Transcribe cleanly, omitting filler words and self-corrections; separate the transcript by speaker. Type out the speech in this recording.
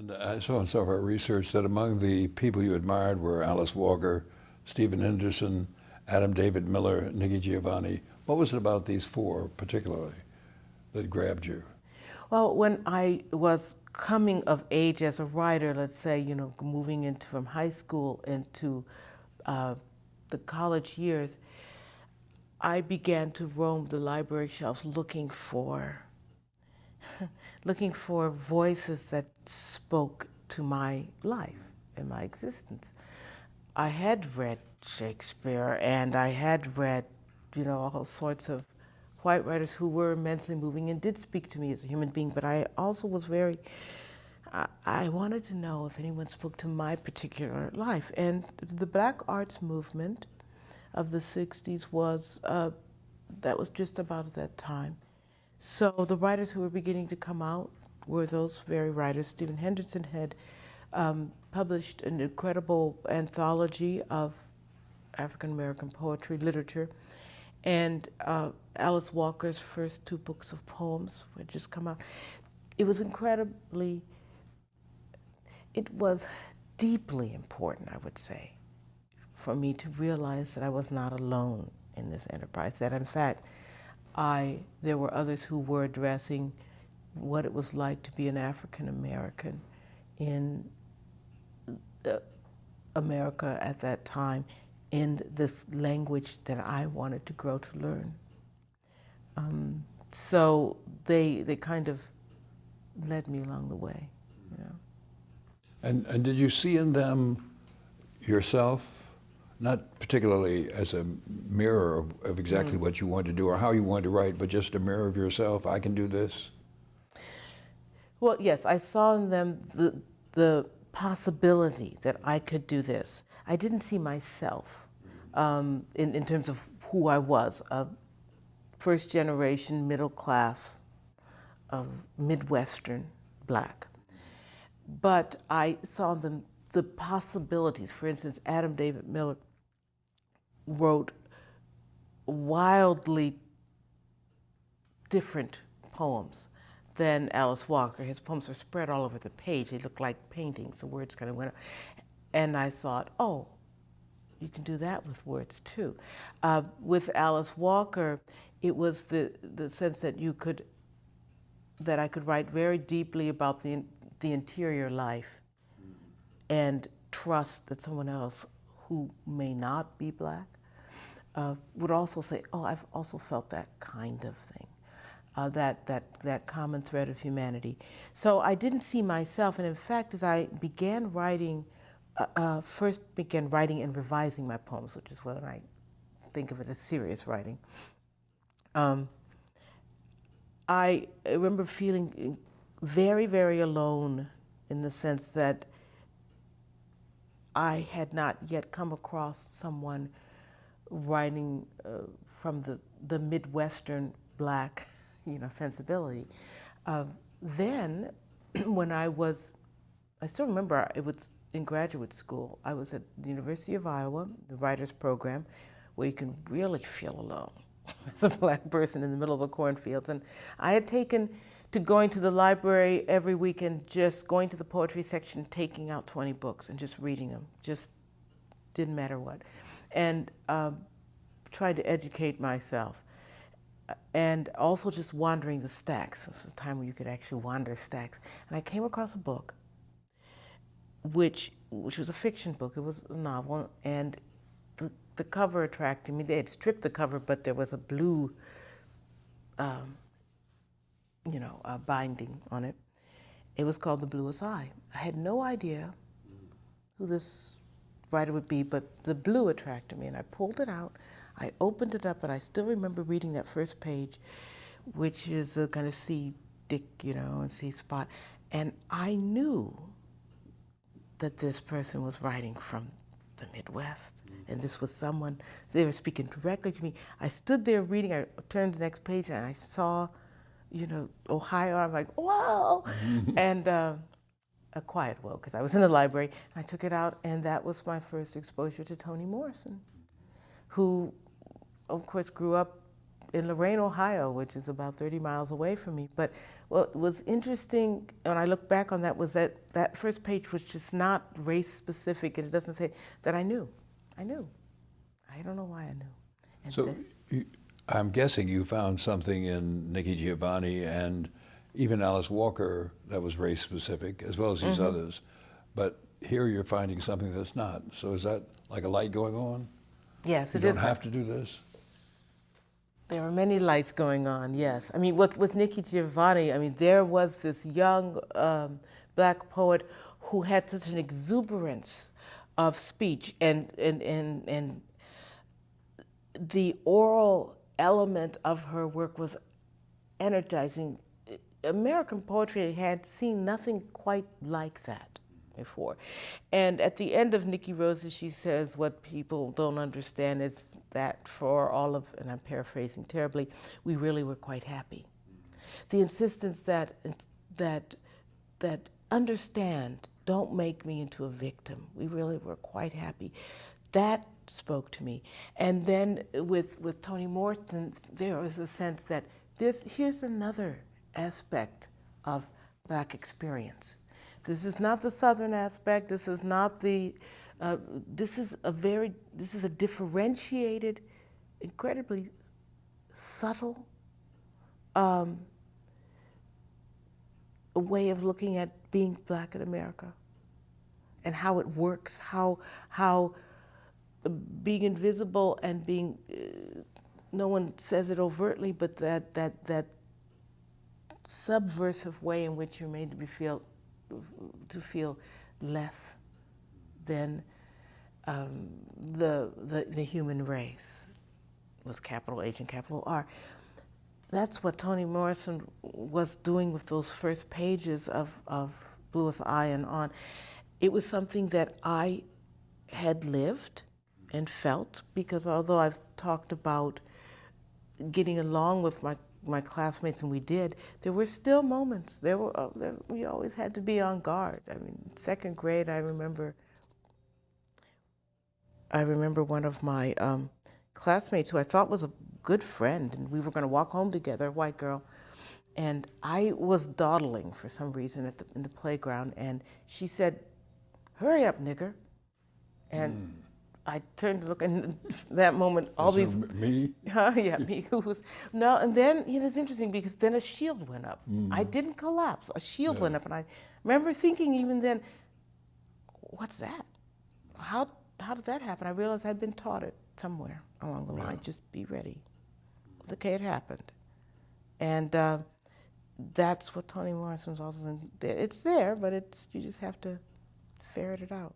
Speaker 1: And I saw in some of our research that among the people you admired were Alice Walker, Stephen Henderson, Adam David Miller, Nikki Giovanni. What was it about these four particularly that grabbed you?
Speaker 2: Well, when I was coming of age as a writer, let's say, moving into from high school into the college years, I began to roam the library shelves looking for voices that spoke to my life and my existence. I had read Shakespeare and I had read, all sorts of white writers who were immensely moving and did speak to me as a human being, but I also was I wanted to know if anyone spoke to my particular life. And the Black arts movement of the 60s that was just about at that time. So the writers who were beginning to come out were those very writers. Stephen Henderson had published an incredible anthology of African American poetry, literature, and Alice Walker's first two books of poems had just come out. It was deeply important, I would say, for me to realize that I was not alone in this enterprise, that in fact, there were others who were addressing what it was like to be an African American in America at that time, in this language that I wanted to grow to learn. So they kind of led me along the way.
Speaker 1: And did you see in them yourself, not particularly as a mirror of exactly what you wanted to do or how you wanted to write, but just a mirror of yourself? I can do this?
Speaker 2: Well, yes, I saw in them the possibility that I could do this. I didn't see myself in terms of who I was, a first generation, middle class, Midwestern Black. But I saw the possibilities. For instance, Adam David Miller wrote wildly different poems than Alice Walker. His poems are spread all over the page. They look like paintings. The words kind of went up. And I thought, oh, you can do that with words too. With Alice Walker, it was the sense that I could write very deeply about the interior life and trust that someone else who may not be Black would also say, oh, I've also felt that kind of thing, that common thread of humanity. So I didn't see myself, and in fact, as I began writing, first began writing and revising my poems, which is when I think of it as serious writing, I remember feeling very, very alone in the sense that I had not yet come across someone writing from the Midwestern Black, sensibility. Then, when I still remember it was in graduate school. I was at the University of Iowa, the writers program, where you can really feel alone as a Black person in the middle of the cornfields. And I had taken to going to the library every week and just going to the poetry section, taking out 20 books and just reading them, just didn't matter what, and trying to educate myself. And also just wandering the stacks. This was a time when you could actually wander stacks. And I came across a book, which was a fiction book. It was a novel, and the cover attracted me. They had stripped the cover, but there was a blue binding on it. It was called The Bluest Eye. I had no idea who this writer would be, but the blue attracted me, and I pulled it out. I opened it up, and I still remember reading that first page, which is a kind of C Dick, and C Spot, and I knew that this person was writing from the Midwest, and this was someone, they were speaking directly to me. I stood there reading, I turned to the next page, and I saw Ohio, I'm like, whoa! And a quiet whoa, because I was in the library, and I took it out, and that was my first exposure to Toni Morrison, who, of course, grew up in Lorain, Ohio, which is about 30 miles away from me. But what was interesting when I look back on that was that that first page was just not race specific, and it doesn't say that I knew. I knew. I don't know why I knew. And
Speaker 1: So I'm guessing you found something in Nikki Giovanni and even Alice Walker that was race specific, as well as these others. But here you're finding something that's not. So is that like a light going on?
Speaker 2: yes,
Speaker 1: You
Speaker 2: it
Speaker 1: don't
Speaker 2: is.
Speaker 1: have to do this?
Speaker 2: There are many lights going on, yes. I mean, with Nikki Giovanni, I mean, there was this young black poet who had such an exuberance of speech, and the oral element of her work was energizing. American poetry had seen nothing quite like that before. And at the end of Nikki Rose's, she says, what people don't understand is that for all of, and I'm paraphrasing terribly, we really were quite happy. The insistence that understand, don't make me into a victim. We really were quite happy. That spoke to me. And then with Toni Morrison, there was a sense that here's another aspect of black experience. This is not the Southern aspect. This is not the. This is a differentiated, incredibly subtle way of looking at being black in America, and how it works. How being invisible and being no one says it overtly, but that subversive way in which you're made to feel less than the human race, with capital H and capital R. That's what Toni Morrison was doing with those first pages of Bluest Eye and on. It was something that I had lived and felt, because although I've talked about getting along with my classmates, and we did, there were still moments. We always had to be on guard. I mean, second grade, I remember one of my classmates who I thought was a good friend, and we were going to walk home together, a white girl, and I was dawdling for some reason in the playground, and she said, "Hurry up, nigger," and I turned to look, and that moment, all these...
Speaker 1: Me?
Speaker 2: Yeah, me. No, and then it was interesting because then a shield went up. I didn't collapse. A shield went up, and I remember thinking even then, what's that? How did that happen? I realized I'd been taught it somewhere along the line. Just be ready. Okay, it happened. And that's what Toni Morrison's also saying. It's there, but you just have to ferret it out.